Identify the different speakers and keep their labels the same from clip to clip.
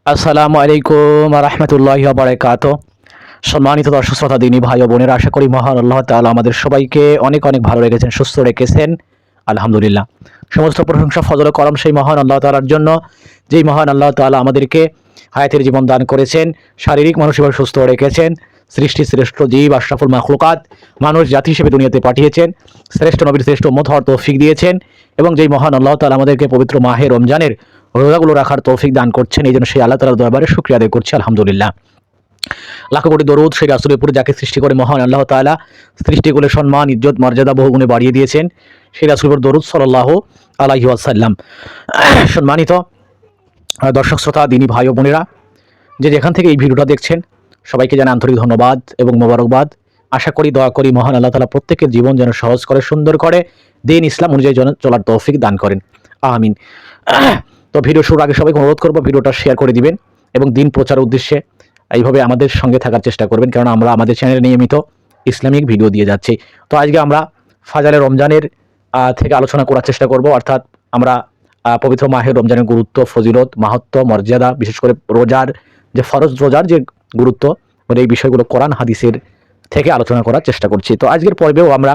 Speaker 1: আসসালামু আলাইকুম রহমতুল্লাহি ওয়া বারাকাতুহু। সম্মানিত দর্শক শ্রোতা দিনী ভাই ও বোনেরা, আশা করি মহান আল্লাহ তাআলা আমাদের সবাইকে অনেক অনেক ভালো রেখেছেন, সুস্থ রেখেছেন। আলহামদুলিল্লাহ। সমস্ত প্রশংসা ফজল ও করম সেই মহান আল্লাহ তাআলার জন্য, যেই মহান আল্লাহ তাআলা আমাদেরকে হায়াতের জীবন দান করেছেন, শারীরিক মানসিকভাবে সুস্থ রেখেছেন, সৃষ্টি শ্রেষ্ঠ জীব আশরাফুল মাখলুকাত মানুষ জাতি হিসেবে দুনিয়াতে পাঠিয়েছেন, শ্রেষ্ঠ নবীর শ্রেষ্ঠ উম্মত হওয়ার তৌফিক দিয়েছেন, এবং যেই মহান আল্লাহ তাআলা আমাদেরকে পবিত্র মাহে রমজানের রোজাগুলো রাখার তৌফিক দান করছেন, এই জন্য সেই আল্লাহ তাআলার দরবারে শুকরিয়া আদায় করছি আলহামদুলিল্লাহ। লাখো কোটি দরুদ সেই রাসূলের উপরে, যাকে সৃষ্টি করে মহান আল্লাহ তাআলা সৃষ্টিকুলের সম্মান ইজ্জত মর্যাদা বহুগুণে বাড়িয়ে দিয়েছেন, সেই রাসূলের উপর দরুদ সাল্লাল্লাহু আলাইহি ওয়াসাল্লাম। সম্মানিত দর্শক শ্রোতা দিনী ভাই ও বোনেরা, যে যেখান থেকে এই ভিডিওটা দেখছেন, সবাইকে জানাই আন্তরিক ধন্যবাদ এবং মোবারকবাদ। আশা করি, দোয়া করি মহান আল্লাহ তাআলা প্রত্যেকের জীবন যেন সহজ করে, সুন্দর করে, দিন ইসলাম অনুযায়ী যেন চলার তৌফিক দান করেন, আমিন। তো ভিডিও শুরুর আগে সবাইকে অনুরোধ করবো ভিডিওটা শেয়ার করে দিবেন এবং দিন প্রচারের উদ্দেশ্যে এইভাবে আমাদের সঙ্গে থাকার চেষ্টা করবেন, কারণ আমরা আমাদের চ্যানেলে নিয়মিত ইসলামিক ভিডিও দিয়ে যাচ্ছি। তো আজকে আমরা ফাজারে রমজানের থেকে আলোচনা করার চেষ্টা করব, অর্থাৎ আমরা পবিত্র মাহের রমজানের গুরুত্ব, ফজিলত, মাহাত্ম্য, মর্যাদা, বিশেষ করে রোজার যে ফরজ রোজার যে গুরুত্ব, মানে এই বিষয়গুলো কোরআন হাদিসের থেকে আলোচনা করার চেষ্টা করছি। তো আজকের পর্বেও আমরা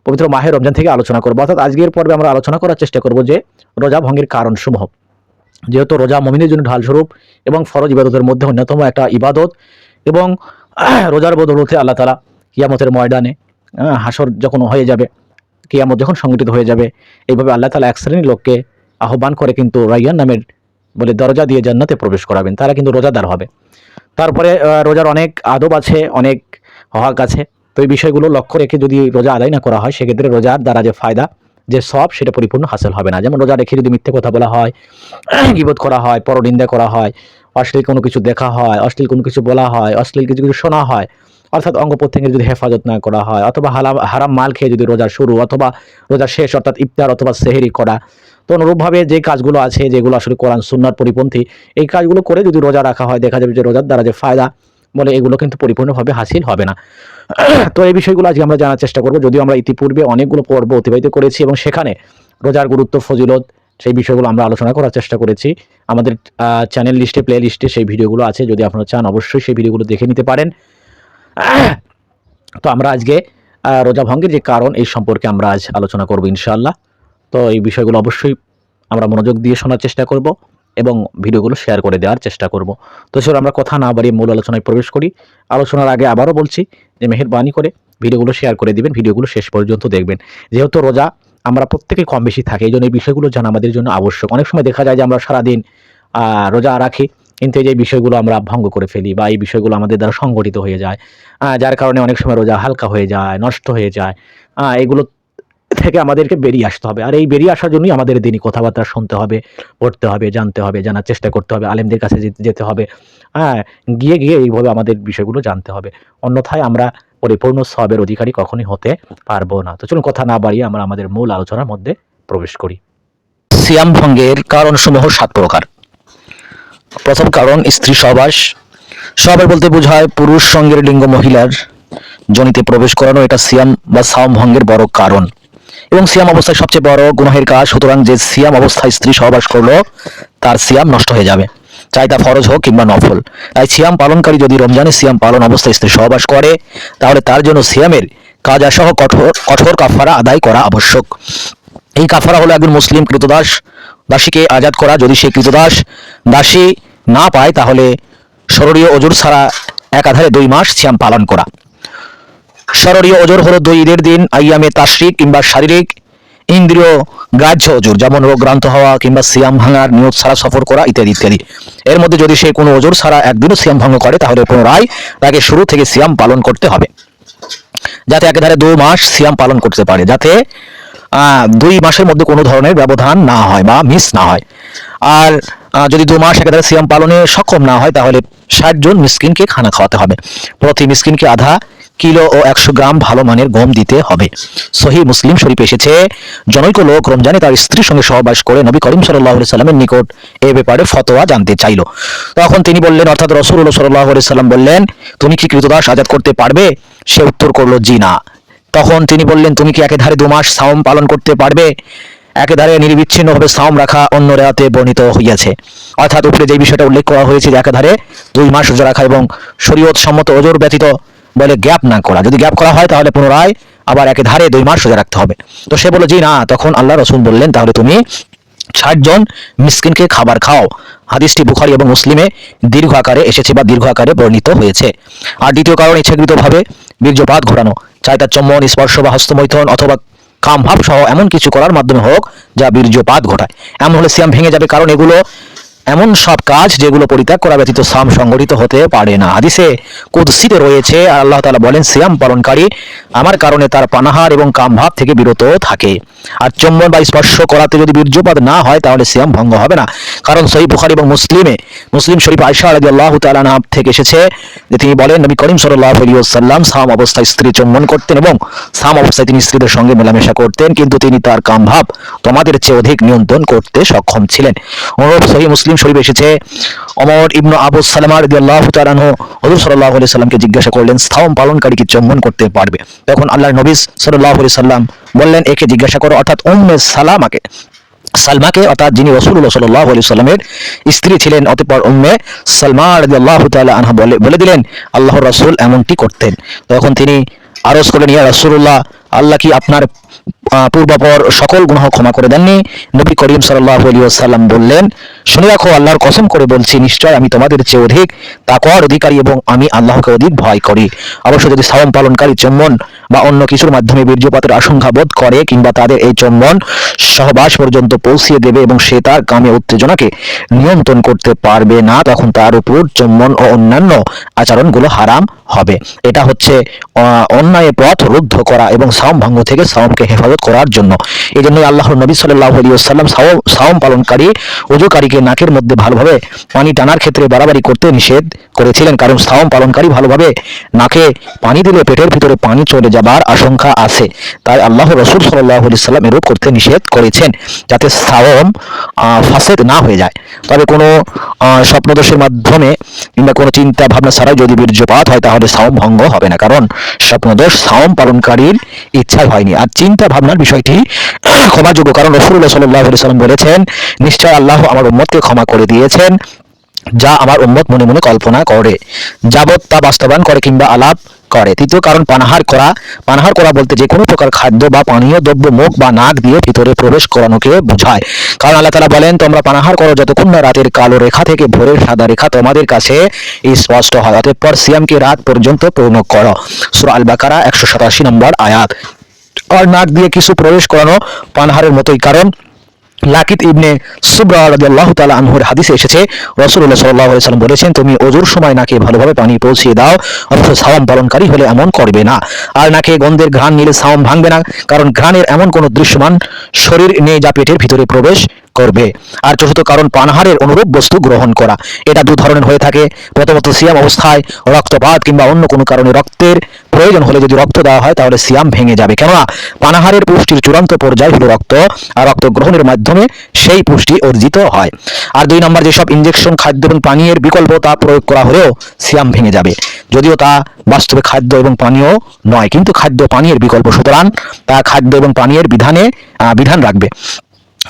Speaker 1: পবিত্র মাহের রমজান থেকে আলোচনা করব, অর্থাৎ আজকের পর্বে আমরা আলোচনা করার চেষ্টা করব যে রোজা ভঙ্গের কারণসমূহ। যেহেতু রোজা মুমিনের জন্য ঢালস্বরূপ এবং ফরজ ইবাদতের মধ্যে অন্যতম একটা ইবাদত, এবং রোজার বদৌলতে আল্লাহ তাআলা কিয়ামতের ময়দানে হাসর যখন হয়ে যাবে, কিয়ামত যখন সংগঠিত হয়ে যাবে, এইভাবে আল্লাহ তাআলা এক শ্রেণীর লোককে আহ্বান করে কিন্তু রাইয়ান নামের বলে দরজা দিয়ে জান্নাতে প্রবেশ করাবেন, তারা কিন্তু রোজাদার হবে। তারপরে রোজার অনেক আদব আছে, অনেক হক আছে। তো এই বিষয়গুলো লক্ষ্য রেখে যদি রোজা আদায় না করা হয়, সেক্ষেত্রে রোজার দ্বারা যে ফায়দা, যে সব, সেটা পরিপূর্ণ হাসিল হবে না। যেমন রোজা রেখে যদি মিথ্যে কথা বলা হয়, গীবত করা হয়, পরনিন্দা করা হয়, অশ্লীল কোনো কিছু দেখা হয়, অশ্লীল কোনো কিছু বলা হয়, অশ্লীল কিছু কিছু শোনা হয়, অর্থাৎ অঙ্গ প্রত্যঙ্গের যদি হেফাজত না করা হয়, অথবা হারাম মাল খেয়ে যদি রোজা শুরু অথবা রোজা শেষ, অর্থাৎ ইফতার অথবা সেহরি করা, তো অনুরূপভাবে যে কাজগুলো আছে, যেগুলো আসলে কোরআন সুন্নাহর পরিপন্থী, এই কাজগুলো করে যদি রোজা রাখা হয়, দেখা যাবে যে রোজার দ্বারা যে ফায়দা বলে, এগুলো কিন্তু পরিপূর্ণভাবে হাসিল হবে না। তো এই বিষয়গুলো আজকে আমরা জানার চেষ্টা করব, যদিও আমরা ইতিপূর্বে অনেকগুলো পর্ব অতিবাহিত করেছি এবং সেখানে রোজার গুরুত্ব, ফজিলত, সেই বিষয়গুলো আমরা আলোচনা করার চেষ্টা করেছি। আমাদের চ্যানেল লিস্টে, প্লে লিস্টে সেই ভিডিওগুলো আছে, যদি আপনারা চান অবশ্যই সেই ভিডিওগুলো দেখে নিতে পারেন। তো আমরা আজকে রোজা ভঙ্গের যে কারণ, এই সম্পর্কে আমরা আজ আলোচনা করব ইনশাআল্লাহ। তো এই বিষয়গুলো অবশ্যই আমরা মনোযোগ দিয়ে শোনার চেষ্টা করব এবং ভিডিওগুলো শেয়ার করে দেওয়ার চেষ্টা করব। তো স্যার, আমরা কথা না বাড়িয়ে মূল আলোচনায় প্রবেশ করি। আলোচনার আগে আবারও বলছি যে মেহেরবানি করে ভিডিওগুলো শেয়ার করে দিবেন, ভিডিওগুলো শেষ পর্যন্ত দেখবেন। যেহেতু রোজা আমরা প্রত্যেকেই কম বেশি থাকে, এই জন্য এই বিষয়গুলো জানা আমাদের জন্য আবশ্যক। অনেক সময় দেখা যায় যে আমরা সারাদিন রোজা রাখি, কিন্তু এই যে বিষয়গুলো আমরা ভঙ্গ করে ফেলি, বা এই বিষয়গুলো আমাদের দ্বারা সংগঠিত হয়ে যায়, যার কারণে অনেক সময় রোজা হালকা হয়ে যায়, নষ্ট হয়ে যায়। এগুলো থেকে আমাদেরকে বেরিয়ে আসতে হবে। আর এই বেরিয়ে আসার জন্যই আমাদের দিনই কথাবার্তা শুনতে হবে, পড়তে হবে, জানতে হবে, জানার চেষ্টা করতে হবে, আলেমদের কাছে যেতে হবে। হ্যাঁ, গিয়ে এইভাবে আমাদের বিষয়গুলো জানতে হবে। অন্যথায় আমরা পরিপূর্ণ সওয়াবের অধিকারী কখনোই হতে পারবো না। তো চলুন কথা না বাড়িয়ে আমরা আমাদের মূল আলোচনার মধ্যে প্রবেশ করি। সিয়াম ভঙ্গের কারণসমূহ ৭ প্রকার। প্রথম কারণ স্ত্রী সহবাস। সহবাস বলতে বোঝায় পুরুষ সঙ্গের লিঙ্গ মহিলার যোনিতে প্রবেশ করানো। এটা সিয়াম বা সাওম ভঙ্গের বড় কারণ এবং সিয়াম অবস্থায় সবচেয়ে বড় গুনাহের কাজ। সুতরাং যে সিয়াম অবস্থায় স্ত্রী সহবাস করলো, তার সিয়াম নষ্ট হয়ে যাবে, চাই তা ফরজ হোক কিংবা নফল। তাই সিয়াম পালনকারী যদি রমজানে সিয়াম পালন অবস্থায় স্ত্রী সহবাস করে, তাহলে তার জন্য সিয়ামের কাজা সহ কঠোর কাফারা আদায় করা আবশ্যক। এই কাফারা হলো একজন মুসলিম কৃতদাস দাসীকে আজাদ করা। যদি সে কৃতদাস দাসী না পায়, তাহলে শররীয় ওজর ছাড়া একাধারে 2 মাস সিয়াম পালন করা। শররীয় ওজর হলো 2 ঈদের দিন, আইয়ামে তাশরিক কিংবা শারীরিক ইন্দ্রিয় গ্রাহ্য ওজর, যেমন রোগক্রান্ত হওয়া কিংবা সিয়াম ভাঙার নিয়ত ছাড়া সফর করা ইত্যাদি ইত্যাদি। এর মধ্যে যদি সে কোনো ওজর ছাড়া একদিনও সিয়াম ভঙ্গ করে, তাহলে পুনরায় তাকে শুরু থেকে সিয়াম পালন করতে হবে, যাতে একেধারে 2 মাস সিয়াম পালন করতে পারে, যাতে 2 মাসের মধ্যে কোনো ধরনের ব্যবধান না হয় বা মিস না হয়। আর যদি 2 মাস একেধারে সিয়াম পালনে সক্ষম না হয়, তাহলে 60 জন মিসকিনকে খানা খাওয়াতে হবে। প্রতি মিসকিনকে আধা কিলো ও 100 গ্রাম ভালো মানের গম দিতে হবে। সহিহ মুসলিম শরীফে এসেছে, জনৈক লোক রমজানে তার স্ত্রীর সঙ্গে সহবাস করে নবী করিম সাল্লাল্লাহু আলাইহি সাল্লামের নিকট এ ব্যাপারে ফতোয়া জানতে চাইল। তখন তিনি বললেন, অর্থাৎ রাসূলুল্লাহ সাল্লাল্লাহু আলাইহি সাল্লাম বললেন, তুমি কি কৃতদাস আজাদ করতে পারবে? সে উত্তর করলো, জি না। তখন তিনি বললেন, তুমি কি একেধারে 2 মাস সাওম পালন করতে পারবে? একেধারে নিরবিচ্ছিন্নভাবে সাওম রাখা অন্য রেওয়াতে বর্ণিত হইয়াছে। অর্থাৎ উপরে যে বিষয়টা উল্লেখ করা হয়েছে যে একেধারে 2 মাস রোজা রাখা এবং শরীয়ত সম্মত ওজর ব্যতীত বলে গ্যাপ না করা, যদি গ্যাপ করা হয় তাহলে পুনরায় আবার একেধারে 2 মাস রোজা রাখতে হবে। তো সে বলল জি না, তখন আল্লাহ রাসূল বললেন তাহলে তুমি 60 জন মিসকিনকে খাবার খাও। হাদিসটি বুখারী এবং মুসলিমে দীর্ঘ আকারে এসেছে বা দীর্ঘ আকারে বর্ণিত হয়েছে। আর দ্বিতীয় কারণ, ইচ্ছাকৃতভাবে বীর্যপাত ঘটানো, চাই তা চুম্বন, স্পর্শ বা হস্তমৈথুন অথবা কাম ভাব সহ এমন কিছু করার মাধ্যমে হোক যা বীর্যপাত ঘটায়। এমন হলে সিয়াম ভেঙে যাবে, কারণ এগুলো এমন সব কাজ যেগুলো পরিত্যাগ করা ব্যতীত সাম সংগঠিত হতে পারে না। হাদিসে কুদসিতে রয়েছে, আর আল্লাহ তাআলা বলেন, সিয়াম পালনকারী আমার কারণে তার পানাহার এবং কামভাব থেকে বিরত থাকে। আর চুম্বন বা স্পর্শ করাতে যদি বীর্যপাত না হয় তাহলে সিয়াম ভঙ্গ হবে না, কারণ সহিহ বুখারী এবং মুসলিম শরীফ আয়েশা রাদিয়াল্লাহু তাআলা আনহা থেকে এসেছে যে তিনি বলেন, নবী করিম সাল্লাল্লাহু আলাইহি ওয়াসাল্লাম সাম অবস্থায় স্ত্রী চুম্বন করতেন এবং সাম অবস্থায় তিনি স্ত্রীদের সঙ্গে মেলামেশা করতেন, কিন্তু তিনি তার কামভাব তোমাদের চেয়ে অধিক নিয়ন্ত্রণ করতে সক্ষম ছিলেন। অনুরূপ সহিহ মুসলিম শরীফ এসেছে, ওমর ইবনে আবু সালামা রাদিয়াল্লাহু তাআলা আনহু হুজুর সাল্লাল্লাহু আলাইহি সাল্লামকে জিজ্ঞাসা করলেন, সাওম পালনকারী কি চুম্বন করতে পারবে? তখন আল্লাহর নবী সাল্লাল্লাহু আলাইহি সাল্লাম বললেন, একে জিজ্ঞাসা করো, অর্থাৎ উম্মে সালমাকে, অর্থাৎ যিনি রাসূলুল্লাহ সাল্লাল্লাহু আলাইহি সাল্লামের স্ত্রী ছিলেন। অতঃপর উম্মে সালমা রাদিয়াল্লাহু তাআলা আনহা বলে দিলেন, আল্লাহর রাসূল এমনটি করতেন। তখন তিনি আরজ করলেন, ইয়া রাসূলুল্লাহ, আল্লাহ কি আপনার পূর্বাপর সকল গুনাহ ক্ষমা করে দেননি? নবী করিম সাল্লাল্লাহু আলাইহি ওয়াসাল্লাম বললেন, শুনে রাখো, আল্লাহর কসম করে বলছি, নিশ্চয় আমি তোমাদের চেয়ে অধিক তাকওয়ার অধিকারী এবং আমি আল্লাহকে অধিক ভয় করি। অবশ্য যদি সাওম পালনকারী চুম্বন বা অন্য কিছুর মাধ্যমে বীর্যপাতের আশঙ্কা বোধ করে কিংবা তাদের এই চুম্বন সহবাস পর্যন্ত পৌঁছিয়ে দেবে এবং সে তার কামে উত্তেজনাকে নিয়ন্ত্রণ করতে পারবে না, তখন তার উপর চুম্বন ও অন্যান্য আচরণগুলো হারাম হবে। এটা হচ্ছে অন্যায় পথ রুদ্ধ করা এবং সাওম ভঙ্গ থেকে সাওমকে হেফাজত করার জন্য। এই জন্যই আল্লাহর নবী সাল্লাল্লাহু আলাইহি ওয়াসাল্লাম সাওম পালনকারী ওযুকারীকে নাকের মধ্যে ভালোভাবে পানি টানার ক্ষেত্রে বাড়াবাড়ি করতে নিষেধ করেছিলেন, কারণ সাওম পালনকারী ভালোভাবে নাকে পানি দিলে পেটের ভিতরে পানি চলে যাবার আশঙ্কা আছে। তাই আল্লাহর রাসূল সাল্লাল্লাহু আলাইহি ওয়াসাল্লাম এরূপ করতে নিষেধ করেছেন, যাতে সাওম ফাসেদ না হয়ে যায়। তবে কোনো স্বপ্নদোষের মাধ্যমে কিংবা কোনো চিন্তা ভাবনা ছাড়াই যদি বীর্যপাত হয় তাহলে সাওম ভঙ্গ হবে না, কারণ স্বপ্নদোষ সাওম পালনকারীর ইচ্ছায় হয়নি। আর চিন্তা ভাবনার বিষয়টি ক্ষমাযোগ্য, কারণ রাসূলুল্লাহ সাল্লাল্লাহু আলাইহি ওয়াসাল্লাম বলেছেন, নিশ্চয় আল্লাহ আমার উম্মতকে ক্ষমা করে দিয়েছেন যা আমার উম্মত মনে মনে কল্পনা করে, যাবত তা বাস্তবায়ন করে কিংবা আলাপ করে। তৃতীয় কারণ, পানাহার করা বলতে যে কোনো প্রকার খাদ্য বা পানীয় দ্রব্য মুখ বা নাক দিয়ে ভিতরে প্রবেশ করানোকে বোঝায়। কারণ আল্লাহ তাআলা বলেন, তোমরা পানাহার করো যতক্ষণ না রাতের কালো রেখা থেকে ভোরের সাদা রেখা তোমাদের কাছে স্পষ্ট হয়, অতঃপর সিয়ামকে রাত পর্যন্ত পূর্ণ করো। সূরা আল বাকারা 187 নম্বর আয়াত। আর নাক দিয়ে কিছু প্রবেশ করানো পানাহারের মতোই, কারণ লাকিত ইবনে সুবরা রাদিয়াল্লাহু তাআলা আনহুর হাদিসে এসেছে, রাসূলুল্লাহ সাল্লাল্লাহু আলাইহি ওয়াসাল্লাম বলেছেন, তুমি ওযুর সময় নাকে ভালোভাবে পানি পৌঁছিয়ে দাও, অথচ সাওম পালনকারী হলে এমন করবে না। আর নাকে গন্ধের ঘ্রাণ নিলে সাওম ভাঙবে না, কারণ ঘ্রাণের এমন কোনো দৃশ্যমান শরীর নেই যা পেটের ভিতরে প্রবেশ করবে। আর চতুর্থ কারণ, পানাহারের অনুরূপ বস্তু গ্রহণ করা। এটা 2 ধরনের হয়ে থাকে। প্রথমত, সিয়াম অবস্থায় রক্তপাত কিংবা অন্য কোনো কারণে রক্তের প্রয়োজন হলে যদি রক্ত দেওয়া হয় তাহলে সিয়াম ভেঙে যাবে, কেননা পানাহারের পুষ্টির চূড়ান্ত পর্যায় হলো রক্ত, আর রক্ত গ্রহণের মাধ্যমে সেই পুষ্টি অর্জিত হয়। আর 2 নম্বর, যেসব ইনজেকশন খাদ্য এবং পানীয়ের বিকল্প তা প্রয়োগ করা হলেও সিয়াম ভেঙে যাবে, যদিও তা বাস্তবে খাদ্য এবং পানীয় নয়, কিন্তু খাদ্য পানীয়ের বিকল্প, সুতরাং তা খাদ্য এবং পানীয়ের বিধান রাখবে।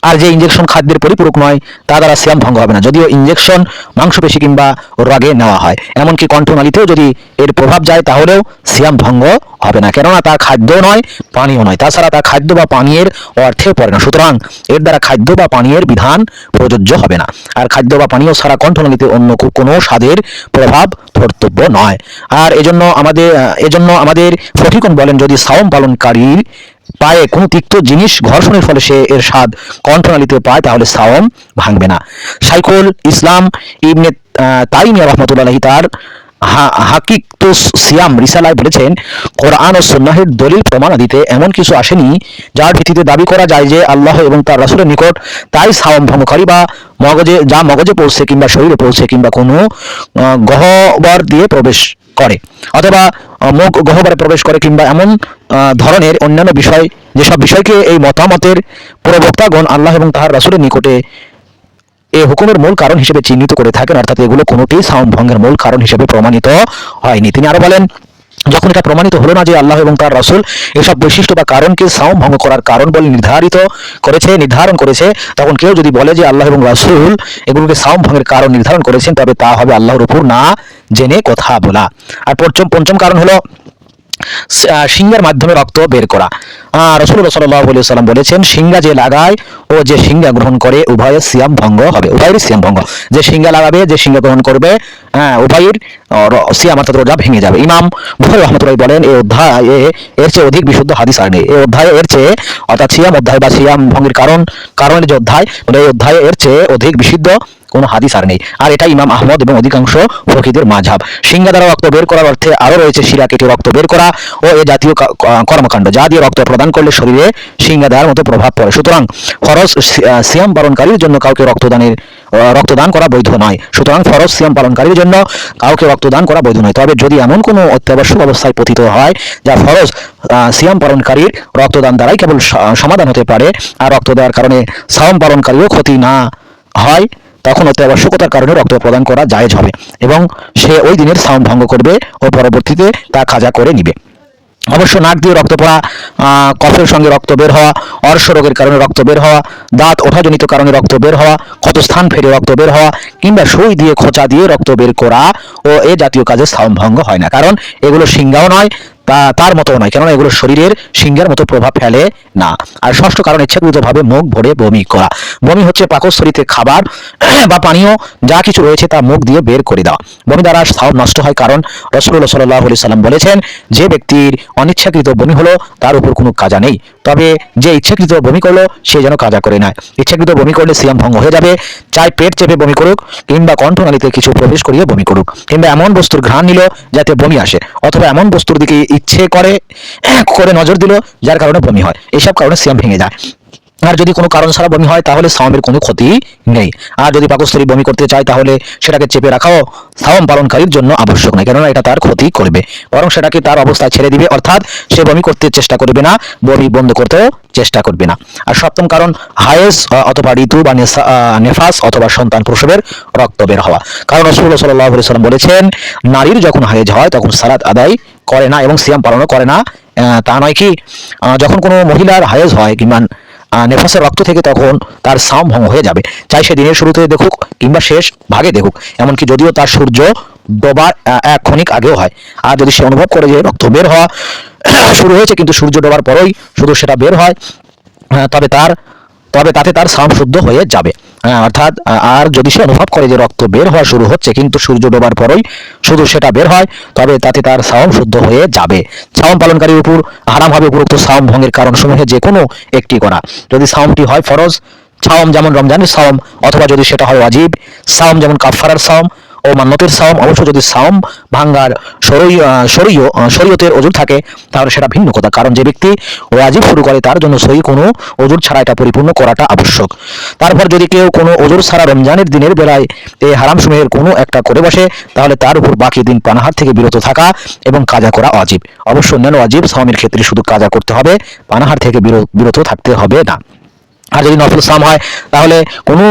Speaker 1: আর যে ইনজেকশন খাদ্যের পরিপূরক নয় তা দ্বারা সিয়াম ভঙ্গ হবে না, যদিও ইনজেকশন মাংসপেশি কিংবা রগে নেওয়া হয়। এমনকি কণ্ঠনালীতেও যদি এর প্রভাব যায় তাহলেও সিয়াম ভঙ্গ হবে না, কেননা তা খাদ্য নয়, পানীয় নয়। তাছাড়া তা খাদ্য বা পানীয়ের অর্থেও পড়ে না, সুতরাং এর দ্বারা খাদ্য বা পানীয়ের বিধান প্রযোজ্য হবে না। আর খাদ্য বা পানীয় ছাড়া কণ্ঠনালীতে অন্য কোনো স্বাদের প্রভাব ধর্তব্য নয়। আর এজন্য আমাদের ফকিহগণ বলেন, যদি সাওম পালনকারীর পায়ে কোনো তিক্ত জিনিস ঘর্ষণের ফলে সে এর স্বাদ কণ্ঠনালীতে পায় তাহলে সাওম ভাঙবে না। শাইখুল ইসলাম ইবনে তাইমিয়া রাহমাতুল্লাহি আলাইহি তার হাকিকতুস সিয়াম রিসালায় বলেছেন, কোরআন ও সুন্নাহের দলিল প্রমাণাদিতে এমন কিছু আসেনি যার ভিত্তিতে দাবি করা যায় যে আল্লাহ এবং তার রাসূলের নিকট তাই সাওম ভঙ্গকারী বা মগজে পৌঁছে কিংবা শরীরে পৌঁছে কিংবা কোনো গহ্বর দিয়ে প্রবেশ করে অথবা মুখ গহ্বরে প্রবেশ করে কিংবা এমন ধরনের অন্যান্য বিষয়, যেসব বিষয়কে এই মতামতের প্রবক্তাগণ আল্লাহ এবং তার রাসূলের নিকটে এই হুকুমের মূল কারণ হিসেবে চিহ্নিত করে থাকেন, অর্থাৎ এগুলো কোনোটিই সাওম ভঙ্গের মূল কারণ হিসেবে প্রমাণিত হয়নি। তিনি আরো বলেন, যখন এটা প্রমাণিত হলো না যে আল্লাহ এবং তার রাসূল এসব বৈশিষ্ট্য বা কারণকে সাওম ভঙ্গ করার কারণ বলে নির্ধারণ করেছে, তখন কেউ যদি বলে যে আল্লাহ এবং রাসূল এগুলোকে সাওম ভঙ্গের কারণ নির্ধারণ করেছেন, তবে তা হবে আল্লাহর উপর না জেনে কথা বলা। আর পঞ্চম কারণ হলো সিংহের মাধ্যমে রক্ত বের করা। রাসূলুল্লাহ সাল্লাল্লাহু আলাইহি ওয়াসাল্লাম বলেছেন, সিংহা যে লাগায় ও যে সিংহা গ্রহণ করে উভয়ের সিয়াম ভঙ্গ হবে, উভয়েরই সিয়াম ভঙ্গ। যে সিংহা লাগাবে, যে সিংহা গ্রহণ করবে, উভয়ের সিয়াম অর্থাৎ রোজা ভেঙে যাবে। ইমাম বুখারী রাহমাতুল্লাহি বলেন, এই অধ্যায়ে এর চেয়ে অধিক বিশুদ্ধ হাদিস আর নেই। এই অধ্যায়ে এর চেয়ে, অর্থাৎ সিয়াম অধ্যায় বা সিয়াম ভঙ্গের কারণের যে অধ্যায়, এই অধ্যায়ে এর চেয়ে অধিক বিশুদ্ধ কোনো হাদিস আর নেই। আর এটা ইমাম আহমদ এবং অধিকাংশ ফকিহদের মাযহাব। সিংহা দ্বারা রক্ত বের করার অর্থে আরও রয়েছে শিরা কেটে রক্ত বের করা ও এ জাতীয় কর্মকাণ্ড, যা দিয়ে রক্ত প্রদান করলে শরীরে সিংহা দেওয়ার মতো প্রভাব পড়ে। সুতরাং ফরজ সিয়াম পালনকারীর জন্য কাউকে রক্তদান করা বৈধ নয়। সুতরাং ফরজ সিয়াম পালনকারীর জন্য কাউকে রক্তদান করা বৈধ নয়। তবে যদি এমন কোনো অত্যাবশ্যক অবস্থায় পতিত হয় যা ফরজ সিয়াম পালনকারীর রক্তদান দ্বারাই কেবল সমাধান হতে পারে, আর রক্ত দেওয়ার কারণে সাওম পালনকারীও ক্ষতি না হয়, তখন অত্যাবশ্যকতার কারণে রক্ত প্রদান করা জায়েজ হবে এবং সে ওই দিনের সাওম ভঙ্গ করবে ও পরবর্তীতে তা কাজা করে নিবে। অবশ্য নাক দিয়ে রক্ত পড়া, কফের সঙ্গে রক্ত বের হওয়া, অর্শ রোগের কারণে রক্ত বের হওয়া, দাঁত ওঠাজনিত কারণে রক্ত বের হওয়া, ক্ষতস্থান ফেরে রক্ত বের হওয়া কিংবা সুই দিয়ে খোঁচা দিয়ে রক্ত বের করা ও এ জাতীয় কাজে সাওম ভঙ্গ হয় না, কারণ এগুলো সিংহাও নয়, তার মতো নয়, কেননা এগুলো শরীরের সিংহের মতো প্রভাব ফেলে না। আর ষষ্ঠ কারণ ইচ্ছাকৃতভাবে মুখ ভরে বমি করা। বমি হচ্ছে পাকস্থলীতে খাবার বা পানীয় যা কিছু রয়েছে তা মুখ দিয়ে বের করে দেওয়া। বমি দ্বারা সাওম নষ্ট হয়, কারণ রাসূলুল্লাহ সাল্লাল্লাহু আলাইহি সাল্লাম বলেছেন, যে ব্যক্তির অনিচ্ছাকৃত বমি হলো তার উপর কোনো কাজা নেই, তবে যে ইচ্ছাকৃত বমি করলো সে যেন কাজা করে নেয়। ইচ্ছাকৃত বমি করলে সিয়াম ভঙ্গ হয়ে যাবে। চাই পেট চেপে বমি করুক, কিংবা কণ্ঠনালীতে কিছু প্রবেশ করিয়ে বমি করুক, কিংবা এমন বস্তুর ঘ্রাণ নিল যাতে বমি আসে, অথবা এমন বস্তুর দিকে ইচ্ছে করে নজর দিল যার কারণে বমি হয়, এসব কারণে সিয়াম ভেঙে যায়। আর যদি কোনো কারণ ছাড়া বমি হয় তাহলে সাওমের কোনো ক্ষতি নেই। আর যদি পাকস্থলী বমি করতে চায় তাহলে সেটাকে চেপে রাখাও সাওম পালনকারীর জন্য আবশ্যক নয়, কেননা এটা তার ক্ষতি করবে, বরং সেটাকে তার অবস্থায় ছেড়ে দিবে, অর্থাৎ সে বমি করতে চেষ্টা করবে না, বমি বন্ধ করতেও চেষ্টা করবে না। আর সপ্তম কারণ হায়েজ অথবা ঋতু বা নেফাস অথবা সন্তান প্রসবের রক্ত বের হওয়া। কারণ রাসূলুল্লাহ সাল্লাল্লাহু আলাইহি ওয়াসাল্লাম বলেছেন, নারীর যখন হায়েজ হয় তখন সালাত আদায় করে না এবং সিয়াম পালনও করে না। তা নয় কি, যখন কোনো মহিলার হায়েজ হয় কিংবা নেফাসের রক্ত থেকে, তখন তার সাওম ভঙ্গ হয়ে যাবে, চাই সে দিনের শুরুতে দেখুক কিংবা শেষ ভাগে দেখুক, এমনকি যদিও তার সূর্য ডোবার এক ক্ষণিক আগেও হয়। আর যদি সে অনুভব করে যে রক্ত বের হওয়া শুরু হয়েছে কিন্তু সূর্য ডোবার পরেই শুধু সেটা বের হয়, তবে তাতে তার সাওম শুদ্ধ হয়ে যাবে। অর্থাৎ আর যদি সে অনুভব করে যে রক্ত বের হওয়া শুরু হচ্ছে কিন্তু সূর্য ডোবার পরেই শুধু সেটা বের হয়, তবে তাতে তার সাওম শুদ্ধ হয়ে যাবে। সাওম পালনকারীর উপর হারাম হবে উপরোক্ত সাওম ভঙ্গের কারণসমূহে যে কোনো একটি করা। যদি সাওমটি হয় ফরজ সাওম যেমন রমজানের সাওম, অথবা যদি সেটা হয় ওয়াজিব সাওম যেমন কাফারার সাওম ও মান্নতের সাওম। অবশ্য যদি সাওম ভাঙ্গার শরীয়তের ওজুর থাকে তাহলে সেটা ভিন্ন কথা, কারণ যে ব্যক্তি ওয়াজিব শুরু করে তার জন্য সহি কোনো ওজুর ছাড়া এটা পরিপূর্ণ করাটা আবশ্যক। তারপর যদি কেউ কোনো ওজুর ছাড়া রমজানের দিনের বেলায় এই হারাম সমূহের কোনো একটা করে বসে, তাহলে তার উপর বাকি দিন পানাহার থেকে বিরত থাকা এবং কাজা করা ওয়াজিব। অবশ্য অন্যান্য ওয়াজিব সাওমের ক্ষেত্রে শুধু কাজা করতে হবে, পানাহার থেকে বিরত থাকতে হবে না। আর যদি নফল সাওম হয় তাহলে কোনো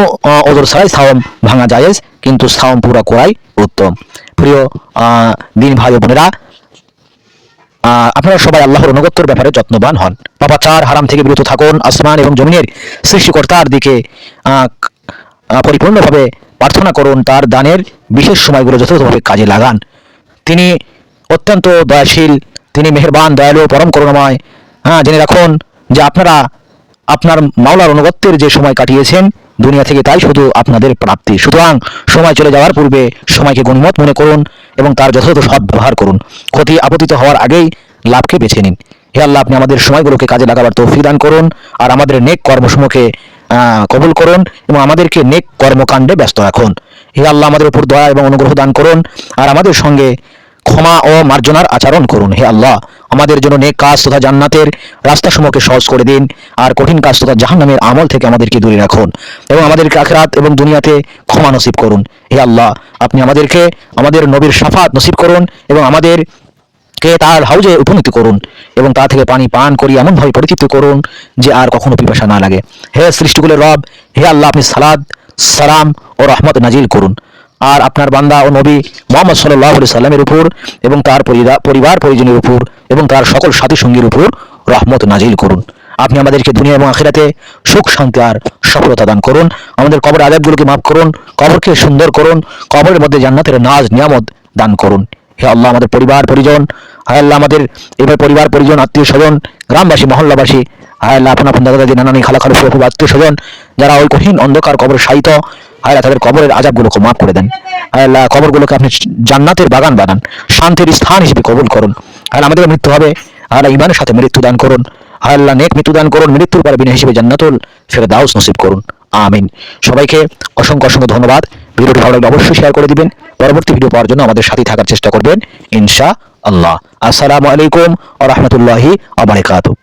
Speaker 1: ওজর ছাড়াই সাওম ভাঙা জায়েজ, কিন্তু সাওম পুরা করাই উত্তম। প্রিয় দিন ভাই বোনেরা, আপনারা সবাই আল্লাহর অনুগত্যের ব্যাপারে যত্নবান হন, পাপাচার হারাম থেকে বিরত থাকুন, আসমান এবং জমিনের সৃষ্টিকর্তার দিকে পরিপূর্ণভাবে প্রার্থনা করুন, তার দানের বিশেষ সময়গুলো যথাযথভাবে কাজে লাগান। তিনি অত্যন্ত দয়াশীল, তিনি মেহেরবান, দয়ালু, পরম করুণাময়। জেনে রাখুন যে আপনারা আপনার মাওলার অনুগত্যের যে সময় কাটিয়েছেন দুনিয়া থেকে, তাই শুধু আপনাদের প্রাপ্তি। সুতরাং সময় চলে যাওয়ার পূর্বে সময়কে গণিমত মনে করুন এবং তার যথাযথ সদ্ব্যবহার করুন। ক্ষতি আপতিত হওয়ার আগেই লাভকে বেছে নিন। হে আল্লাহ, আপনি আমাদের সময়গুলোকে কাজে লাগাবার তৌফিক দান করুন, আর আমাদের নেক কর্মসমূহকে কবুল করুন এবং আমাদেরকে নেক কর্মকাণ্ডে ব্যস্ত রাখুন। হে আল্লাহ, আমাদের উপর দয়া এবং অনুগ্রহ দান করুন, আর আমাদের সঙ্গে ক্ষমা ও মার্জনার আচরণ করুন। হে আল্লাহ, আমাদের জন্য নেক কাজ তথা জান্নাতের রাস্তাসমূহকে সহজ করে দিন, আর কঠিন কাজ তথা জাহান্নামের আমল থেকে আমাদেরকে দূরে রাখুন এবং আমাদেরকে আখিরাত এবং দুনিয়াতে ক্ষমা নসিব করুন। হে আল্লাহ, আপনি আমাদেরকে আমাদের নবীর শাফাত নসিব করুন এবং আমাদেরকে তার হাউজে উপনীত করুন এবং তা থেকে পানি পান করি এমনভাবে পরিতৃপ্ত করুন যে আর কখনো পিপাসা না লাগে। হে সৃষ্টিকুলের রব, হে আল্লাহ, আপনি সালাত, সালাম ও রহমত নাজিল করুন আর আপনার বান্দা ও নবী মুহাম্মদ সাল্লাল্লাহু আলাইহি সাল্লামের উপর এবং তার পরিবার পরিজনের উপর এবং তার সকল সাথী সঙ্গীর উপর রহমত নাজিল করুন। আপনি আমাদেরকে দুনিয়া এবং আখিরাতে সুখ শান্তি আর সফলতা দান করুন। আমাদের কবর আযাবগুলোকে মাফ করুন, কবরকে সুন্দর করুন, কবরের মধ্যে জান্নাতের নাজ নিয়ামত দান করুন। হে আল্লাহ, আমাদের পরিবার পরিজন, হায় আল্লাহ, আমাদের এবার পরিবার পরিজন, আত্মীয় স্বজন, গ্রামবাসী, মহল্লাবাসী, হায় আল্লাহ, আপন আপন দাদা দাদি, নানানি, খালা খালু, ফুফু, আত্মীয় স্বজন যারা ওই কঠিন অন্ধকার কবরে শায়িত, হায় আল্লাহ, তাদের কবরের আযাবগুলোকে মাফ করে দেন। হায় আল্লাহ, কবরগুলোকে আপনি জান্নাতের বাগান বানান, শান্তির স্থান হিসেবে কবুল করুন। হায় আল্লাহ, আমাদের মৃত্যু হবে, হায় আল্লাহ, ঈমানের সাথে মৃত্যু দান করুন। হায় আল্লাহ, নেক মৃত্যু দান করুন, মৃত্যুর পরে বিনা হিসেবে জান্নাতুল ফেরদাউস নসিব করুন। আমিন। সবাইকে অসংখ্য অসংখ্য ধন্যবাদ। ভিডিওটি ভালো লাগলে অবশ্যই শেয়ার করে দিবেন। পরবর্তী ভিডিও পাওয়ার জন্য আমাদের সাথে থাকার চেষ্টা করবেন ইনশাআল্লাহ। আসসালামু আলাইকুম ওয়া রাহমাতুল্লাহি ওয়া বারাকাতুহু।